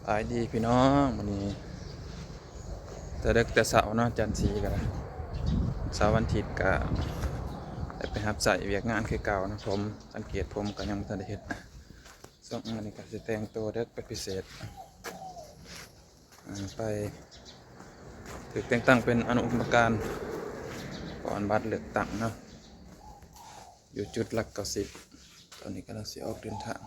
สายดีพี่น้องวันนี้แต่เด็กแต่เสาร์เนาะจันทร์สีกันเสาร์วันอาทิตย์ก็ไปหับใส่เวียกงานคือเก่านะผมสังเกตผมก็ยังไม่ทันได้เห็นส่งงานนี้ก็จะแต่งตัวเด็กไปพิเศษไปถูกแต่งตั้งเป็นอนุกรรมการก่อนบัตรเลือกตั้งเนาะอยู่จุดหลัก90ตอนนี้กำลังเสียออกเดินทาง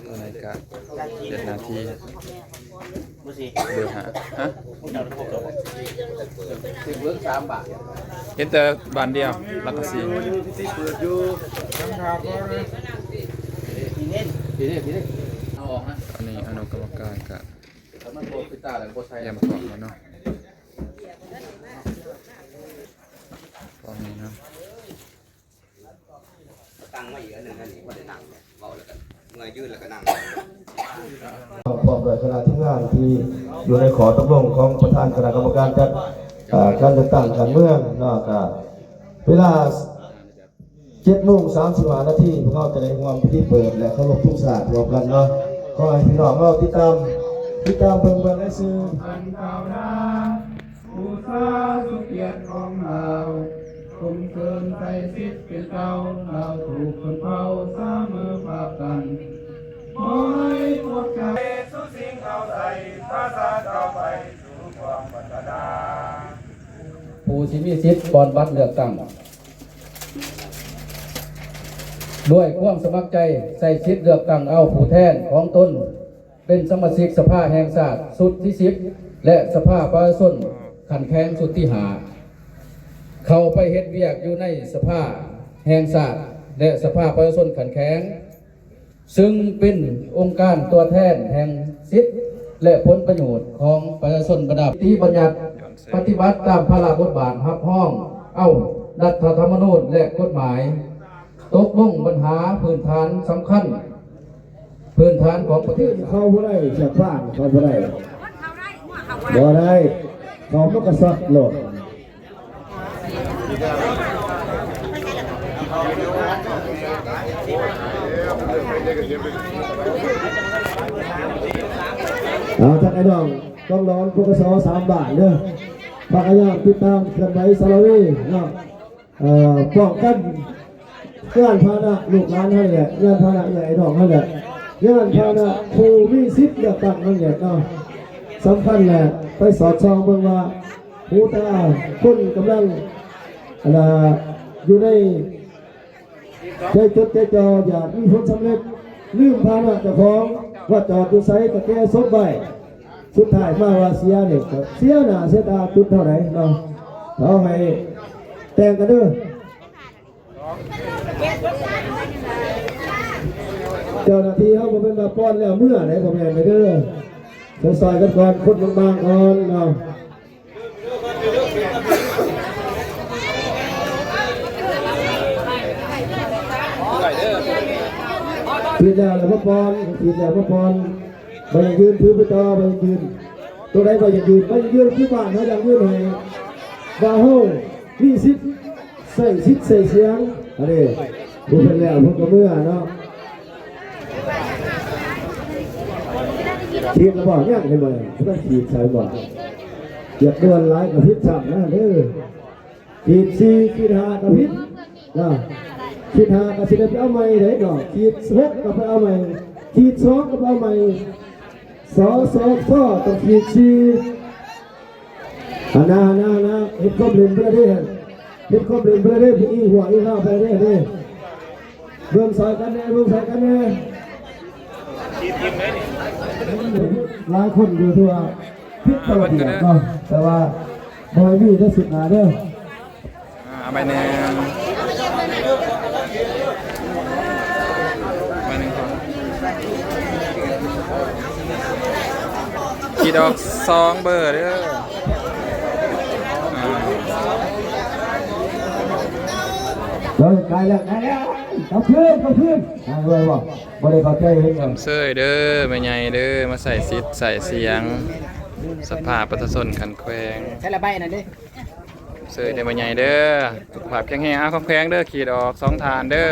ตัวไหนกัน7 นาทีเดือหาฮะ10 3 บาทเห็นแต่บานเดียวแล้วก็สีเปิดอยู่ทำข่าวก็พี่เน่เอาออกนะอันนี้อนุกรรมการกะถ้ามันโบปิตาแล้วโบไทยเตรียมของแล้วเนาะกองนี้นะตั้งไว้อีกอันหนึ่งอันนี้ว่าได้นั่งเบาแล้วกันเมื่อยืดแล้วก็นั่งพร้อมด้วยคณะที่งานที่อยู่ในขอตกลงของประธานคณะกรรมการจัดการเลือกตั้งการเมืองนอกจากเวลา7:35 นาทีพวกเราจะได้ร่วมพิธีเปิดและเคารพธงชาติรวมกันเนาะขอให้พี่น้องเราติดตามเบิ่งในสื่ออันกล่าวนะผู้สาสุเกียรติของเราคงเกินใจสิทธิ์เป็นเก่าเราถูกคนเผาเสมอภาพกันขอให้พวกเจ้าสุสิ่งเอาใส่ภาษาต่อไปสู่ความพัฒนาผู้ที่มีสิทธิ์ก่อนบัตรเลือกตั้งด้วยความสมัครใจใส่สิทธิ์เลือกตั้งเอาผู้แทนของตนเป็นสมาชิกสภาแห่งชาติสุดที่10และสภาประชาชนขันแข้งสุดที่5เข้าไปเฮ็ดเวียกอยู่ในสภาแห่งชาติและสภาประชาชนขันแข้งซึ่งเป็นองค์การตัวแทนแห่งสิทธิและผลประโยชน์ของประชาชนระดับที่บัญญัติปฏิบัติตามพระราชบทบาทรับห้องเอารัฐธรรมนูญและกฎหมายตกลงปัญหาพื้นฐานสำคัญพื้นฐานของประเทศเข้าบ่ได้เสียบ้านเข้าบ่ได้บ่ได้เขามันก็สักโลดท่านไอ้น้องต้องร้อนพวกส3 บาทเด้อฝากญาติติดตามเคลื่อนไหวสารวีเนาะป้องกันย่านพาหนะลูกหลานเท่านี้ย่านพาหนะใหญ่ดอกเท่านี้ย่านพาหนะผู้มีสิทธิ์เลือกตั้งนั่นแหละเนาะสำคัญแหละไปสอดส่องเบิ่งว่าผู้ตาคนกำลังอยู่ในใจจดใจจ่ออยากมีผลสำเร็จลืมพาหนะเจ้าของว่าจอดอยู่ไสก็แก้ซบใบสุดท้ายมาว่าเสียเนี่ยเสียหน้าเสียตาจุดเท่าไหร่เนาะเอาให้แต่งกันเด้อเจ้าหน้าที่เขาบอกเป็นมาป้อนแล้วเมื่อไหนผมแม่ไปเด้อซอยกันก่อนคนบางๆก่อนเนาะทีแล้วแล้วพ่อปอนทีแล้วพ่อปอนไปยืนถือไปต่อไปยืนตัวไหนไปยืนคือบ้านเขาอย่างยืนให้ว่าเฮามีสิทธิ์ใส่สิทธิ์ใส่เสียงอะไรดูเป็นแล้วพวกกระเมื่อเนาะทีระบอกเนี่ยเห็นไหมต้องขีดใส่บอกอยากเดินไล่กับพิษสั่งนะเด้อขีด4ขีด5กับพิษนะขีด5กับสิได้ไปเอาใหม่ได้ดอกขีด6กับไปเอาใหม่ขีด2กับเอาใหม่ต้องขีด4นาเฮ็ดครบเล่นประเทศเฮ็ดครบเล่นประเทศอีหัวอีข้าวประเทศเด้เบิ่งซอยกันแน่หลายคนอยู่ทั่วพิษตลอดเนาะแต่ว่าบ่ให้มีได้สุดหนาเด้อใบแดงใบหนึ่งก่อนกี่ดอก2 เบอร์เด้อ กายแล้วเอาเพื่อนอะไรวะบ่ได้เข้าใจเห็น คำเซยเด้อแม่ใหญ่เด้อมาใส่ซิดใส่เสียงสภาพประชาชนขันแขวง ใช้ละใบน่ะดิ เซยเด้อแม่ใหญ่เด้อสุขภาพแข็งแรงเอาคำแขวงเด้อขีดออก2 ฐานเด้อ